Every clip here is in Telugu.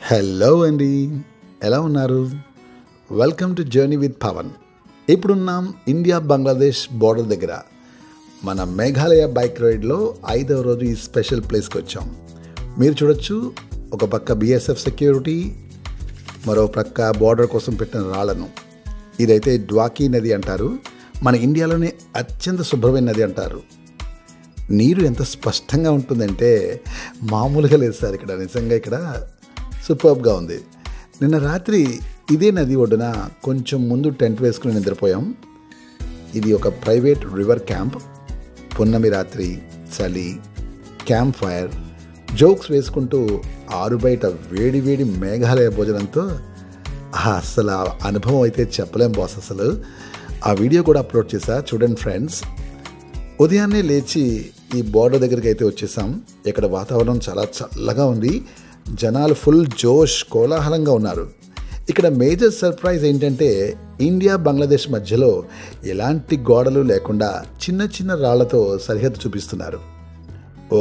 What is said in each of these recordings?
హలో అండి, ఎలా ఉన్నారు? Welcome to journey with Pavan. ఇప్పుడున్నాం ఇండియా బంగ్లాదేశ్ బోర్డర్ దగ్గర. మన మేఘాలయ బైక్ రైడ్లో 5వ రోజు ఈ స్పెషల్ ప్లేస్కి వచ్చాం. మీరు చూడొచ్చు, ఒక పక్క బిఎస్ఎఫ్ సెక్యూరిటీ, మరో పక్క బోర్డర్ కోసం పెట్టిన రాళ్లను. ఇదైతే డ్వాకీ నది అంటారు. మన ఇండియాలోనే అత్యంత శుభ్రమైన నది అంటారు. నీరు ఎంత స్పష్టంగా ఉంటుందంటే మామూలుగా లేదు సార్. ఇక్కడ నిజంగా ఇక్కడ సూపర్బ్గా ఉంది. నిన్న రాత్రి ఇదే నది ఒడ్డున కొంచెం ముందు టెంట్ వేసుకుని నిద్రపోయాం. ఇది ఒక ప్రైవేట్ రివర్ క్యాంప్. పున్నమి రాత్రి, చలి, క్యాంప్ ఫైర్, జోక్స్ వేసుకుంటూ ఆరు బయట వేడి వేడి మేఘాలయ భోజనంతో అసలు ఆ అనుభవం అయితే చెప్పలేం బాస్. అసలు ఆ వీడియో కూడా అప్లోడ్ చేశా, చూడండి ఫ్రెండ్స్. ఉదయాన్నే లేచి ఈ బోర్డర్ దగ్గరికి అయితే వచ్చేసాం. ఇక్కడ వాతావరణం చాలా చల్లగా ఉంది. జనాలు ఫుల్ జోష్, కోలాహలంగా ఉన్నారు. ఇక్కడ మేజర్ సర్ప్రైజ్ ఏంటంటే ఇండియా బంగ్లాదేశ్ మధ్యలో ఎలాంటి గోడలు లేకుండా చిన్న చిన్న రాళ్లతో సరిహద్దు చూపిస్తున్నారు.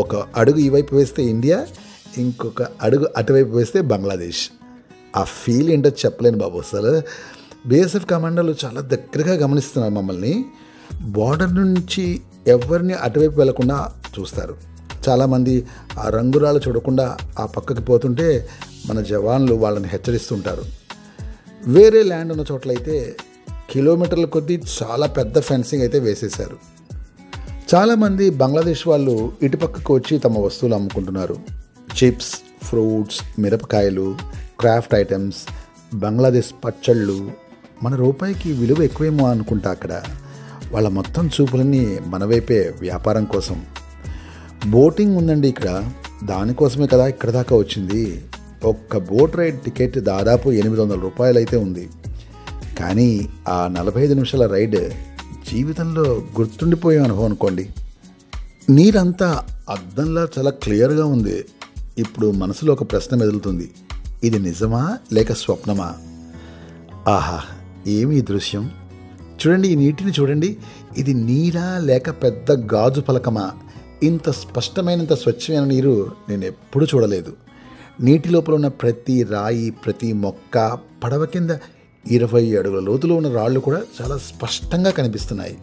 ఒక అడుగు ఈ వైపు వేస్తే ఇండియా, ఇంకొక అడుగు అటువైపు వేస్తే బంగ్లాదేశ్. ఆ ఫీల్ ఏంటో చెప్పలేను బాబు. అసలు బిఎస్ఎఫ్ కమాండర్లు చాలా దగ్గరగా గమనిస్తున్నారు మమ్మల్ని. బోర్డర్ నుంచి ఎవరిని అటువైపు వెళ్లకుండా చూస్తారు. చాలామంది ఆ రంగురాలు చూడకుండా ఆ పక్కకి పోతుంటే మన జవాన్లు వాళ్ళని హెచ్చరిస్తుంటారు. వేరే ల్యాండ్ ఉన్న చోట్లయితే కిలోమీటర్ల కొద్దీ చాలా పెద్ద ఫెన్సింగ్ అయితే వేసేశారు. చాలామంది బంగ్లాదేశ్ వాళ్ళు ఇటుపక్కకు వచ్చి తమ వస్తువులు అమ్ముకుంటున్నారు. చిప్స్, ఫ్రూట్స్, మిరపకాయలు, క్రాఫ్ట్ ఐటమ్స్, బంగ్లాదేశ్ పచ్చళ్ళు. మన రూపాయికి విలువ ఎక్కువేమో అనుకుంటా. అక్కడ వాళ్ళ మొత్తం చూపులన్నీ మన వైపే, వ్యాపారం కోసం. బోటింగ్ ఉందండి ఇక్కడ. దానికోసమే కదా ఇక్కడ దాకా వచ్చింది. ఒక్క బోట్ రైడ్ టికెట్ దాదాపు 800 రూపాయలు అయితే ఉంది. కానీ ఆ 45 నిమిషాల రైడ్ జీవితంలో గుర్తుండిపోయే అనుభవం అనుకోండి. నీరంతా అద్దంలా చాలా క్లియర్గా ఉంది. ఇప్పుడు మనసులో ఒక ప్రశ్న మెదులుతుంది, ఇది నిజమా లేక స్వప్నమా? ఆహా, ఏమి దృశ్యం! చూడండి, ఈ నీటిని చూడండి. ఇది నీరా లేక పెద్ద గాజు పలకమా? ఇంత స్పష్టమైనంత స్వచ్ఛమైన నీరు నేను ఎప్పుడూ చూడలేదు. నీటి లోపల ఉన్న ప్రతి రాయి, ప్రతి మొక్క, పడవ కింద 20 అడుగుల లోతులో ఉన్న రాళ్ళు కూడా చాలా స్పష్టంగా కనిపిస్తున్నాయి.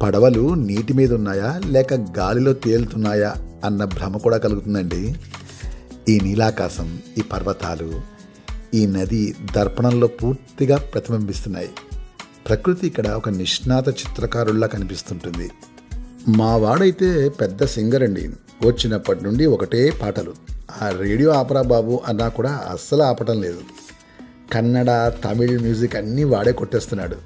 పడవలు నీటి మీద ఉన్నాయా లేక గాలిలో తేలుతున్నాయా అన్న భ్రమ కూడా కలుగుతుందండి. ఈ నీలాకాశం, ఈ పర్వతాలు, ఈ నది దర్పణంలో పూర్తిగా ప్రతిబింబిస్తున్నాయి. ప్రకృతి ఇక్కడ ఒక నిష్ణాత చిత్రకారుల్లా కనిపిస్తుంటుంది. మా వాడైతే పెద్ద సింగర్ అండి. వచ్చినప్పటి నుండి ఒకటే పాటలు. ఆ రేడియో ఆపరా బాబు అన్నా కూడా అస్సలు ఆపటం లేదు. కన్నడ, తమిళ్ మ్యూజిక్ అన్నీ వాడే కొట్టేస్తున్నాడు.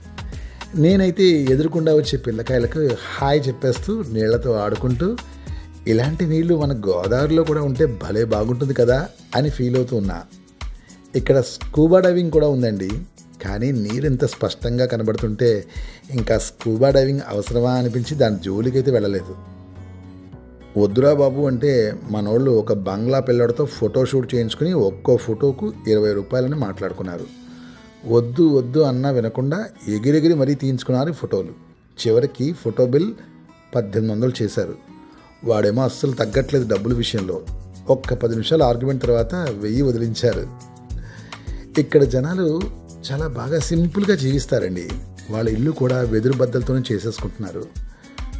నేనైతే ఎదురుకుండా వచ్చే పిల్లకాయలకు హాయ్ చెప్పేస్తూ నీళ్లతో ఆడుకుంటూ, ఇలాంటి నీళ్లు మన గోదావరిలో కూడా ఉంటే భలే బాగుంటుంది కదా అని ఫీల్ అవుతూ ఉన్నా. ఇక్కడ స్కూబా డైవింగ్ కూడా ఉందండి. కానీ నీరు ఎంత స్పష్టంగా కనబడుతుంటే ఇంకా స్కూబా డైవింగ్ అవసరమా అనిపించి దాని జోలికైతే వెళ్ళలేదు. వద్దురా బాబు అంటే మనోళ్ళు ఒక బంగ్లా పిల్లడితో ఫోటోషూట్ చేయించుకుని ఒక్కో ఫోటోకు 20 రూపాయలని మాట్లాడుకున్నారు. వద్దు వద్దు అన్నా వినకుండా ఎగిరెగిరి మరీ తీయించుకున్నారు ఫోటోలు. చివరికి ఫోటో బిల్ 1800 చేశారు. వాడేమో అస్సలు తగ్గట్లేదు డబ్బుల విషయంలో. ఒక్క 10 నిమిషాల ఆర్గ్యుమెంట్ తర్వాత 1000 వదిలించారు. ఇక్కడ జనాలు చాలా బాగా సింపుల్గా జీవిస్తారండి. వాళ్ళ ఇల్లు కూడా వెదురు బద్దలతోనే చేసేసుకుంటున్నారు.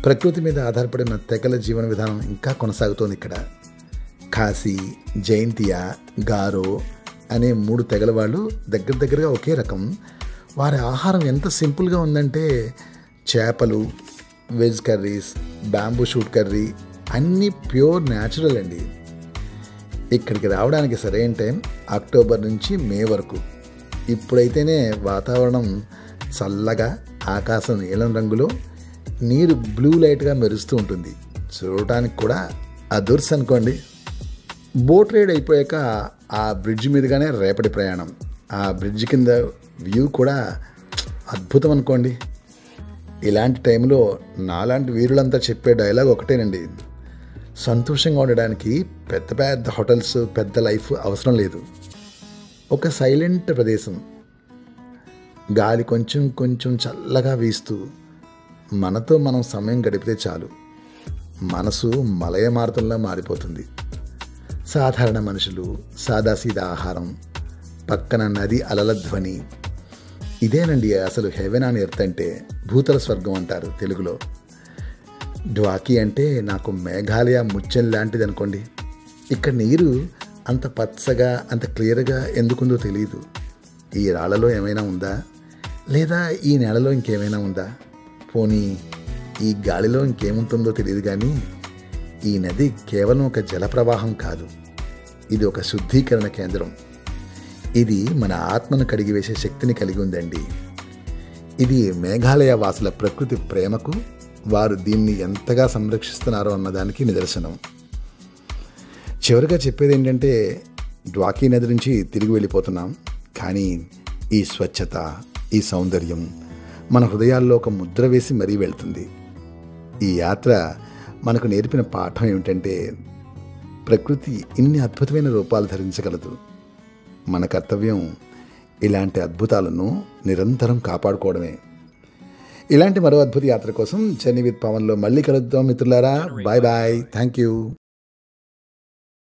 ప్రకృతి మీద ఆధారపడిన తెగల జీవన విధానం ఇంకా కొనసాగుతోంది ఇక్కడ. ఖాసీ, జైంతియా, గారో అనే 3 తెగల వాళ్ళు దగ్గరగా ఒకే రకం. వారి ఆహారం ఎంత సింపుల్గా ఉందంటే చేపలు, veg curries, bamboo shoot curry అన్నీ ప్యూర్ న్యాచురల్ అండి. ఇక్కడికి రావడానికి సరైన టైం అక్టోబర్ నుంచి మే వరకు. ఇప్పుడైతేనే వాతావరణం చల్లగా, ఆకాశం నీలం రంగులో, నీరు బ్లూ లైట్గా మెరుస్తూ ఉంటుంది. చూడటానికి కూడా అదుర్స్ అనుకోండి. బోట్ రైడ్ అయిపోయాక ఆ బ్రిడ్జ్ మీదుగానే రేపటి ప్రయాణం. ఆ బ్రిడ్జ్ కింద వ్యూ కూడా అద్భుతం అనుకోండి. ఇలాంటి టైంలో నాలాంటి వీరులంతా చెప్పే డైలాగ్ ఒకటేనండి, సంతోషంగా ఉండడానికి పెద్ద పెద్ద హోటల్స్, పెద్ద లైఫ్ అవసరం లేదు. ఒక సైలెంట్ ప్రదేశం, గాలి కొంచెం కొంచెం చల్లగా వీస్తూ మనతో మనం సమయం గడిపితే చాలు. మనసు మలయమారుతంలా మారిపోతుంది. సాధారణ మనుషులు, సాదాసీదా ఆహారం, పక్కన నది అలల ధ్వని. ఇదేనండి అసలు హెవెన్ ఆన్ ఎర్త్ అంటే, భూతల స్వర్గం అంటారు తెలుగులో. డ్వాకీ అంటే నాకు మేఘాలయ ముత్యం లాంటిది అనుకోండి. ఇక్కడ నీరు అంత పచ్చగా అంత క్లియర్గా ఎందుకుందో తెలియదు. ఈ రాళ్లలో ఏమైనా ఉందా, లేదా ఈ నేలలో ఇంకేమైనా ఉందా, పోనీ ఈ గాలిలో ఇంకేముంటుందో తెలియదు. కానీ ఈ నది కేవలం ఒక జలప్రవాహం కాదు, ఇది ఒక శుద్ధీకరణ కేంద్రం. ఇది మన ఆత్మను కడిగివేసే శక్తిని కలిగి ఉందండి. ఇది మేఘాలయ వాసుల ప్రకృతి ప్రేమకు, వారు దీన్ని ఎంతగా సంరక్షిస్తున్నారో అన్నదానికి నిదర్శనం. చివరిగా చెప్పేది ఏంటంటే, డ్వాకీ నది నుంచి తిరిగి వెళ్ళిపోతున్నాం, కానీ ఈ స్వచ్ఛత, ఈ సౌందర్యం మన హృదయాల్లో ఒక ముద్ర వేసి మరీ వెళ్తుంది. ఈ యాత్ర మనకు నేర్పిన పాఠం ఏమిటంటే, ప్రకృతి ఇన్ని అద్భుతమైన రూపాలు ధరించగలదు. మన కర్తవ్యం ఇలాంటి అద్భుతాలను నిరంతరం కాపాడుకోవడమే. ఇలాంటి మరో అద్భుత యాత్ర కోసం జర్నీ విత్ పవన్లో మళ్ళీ కలుద్దాం మిత్రులారా. Bye bye. Thank you.